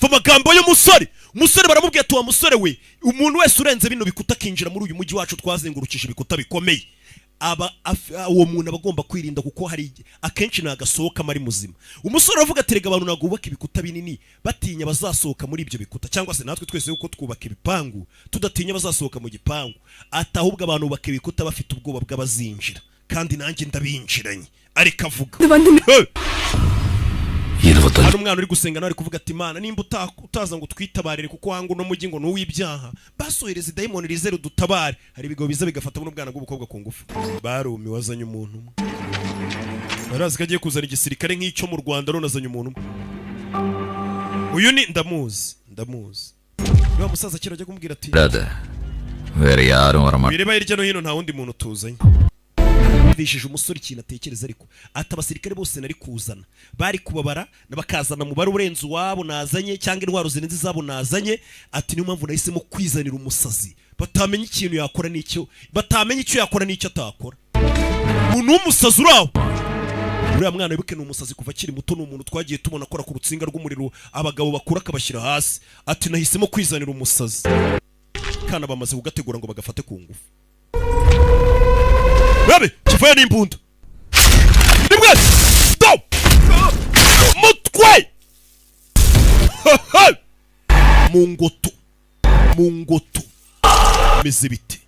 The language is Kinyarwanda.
mu magambo y'umusore baramubwiye ati wa musore we, umuntu wese urenze bino bikuta akinjira muri uyu mujyi wacu twazengurukije ibikuta bikomeye, uwo muntu aba agomba kwirinda kuko hari akenshi nagasohoka ari muzima. Umusore aravuga ati rega abantu nagubaka ibikuta binini batinya bazasohoka muri ibyo bikuta, cyangwa se natwe twese uko twubaka ibipangu tudatinya bazasohoka mu gipangu, atahubwo abantu bubaka ibikuta bafite ubwoba bw'abazinjira, kandi nanjye ndabinjiranye. Ariko avuga hari umwana uri gusenga nawe ari kuvuga ati Imana nimba utaza ngo twitabarire kuko wangu no mujyi ngo n'uw'ibyaha, basohereza idayimoni rize rudutabare. Hari ibigo biza bigafata n'ubwana bw'ubukobwa ku ngufu. Barumi wazanye umuntu umwe, barazi ko agiye kuzana igisirikare nk'icyo mu Rwanda, runazanye umuntu umwe. Uyu ni ndamuzi niba musaza kera ajya kumubwira ati bireba hirya no hino nta wundi muntu tuzanye. Bishije umusore ikintu atekereza, ariko ati abasirikare bose nari kuzana bari kubabara bakazana mubare urenze uwabo nazanye cyangwa intwaro zirenze izabo nazanye. Ati niyo mpamvu nahisemo kwizanira umusazi batamenya ikintu yakora n'icyo batamenya icyo yakora n'icyo atakora. Umuntu w'umusazi uraho, uriya mwana wibuke ni umusazi kuva akiri muto, ni umuntu twagiye tubona akora ku rutsinga rw'umuriro abagabo bakura akabashyira hasi. Ati nahisemo kwizanira umusazi, kana bamaze kugategura ngo bagafate ku ngufu. Babe, kivuye n'imbunda. Nimwe! Stop! Mutwe! Mungoto. Meze bite?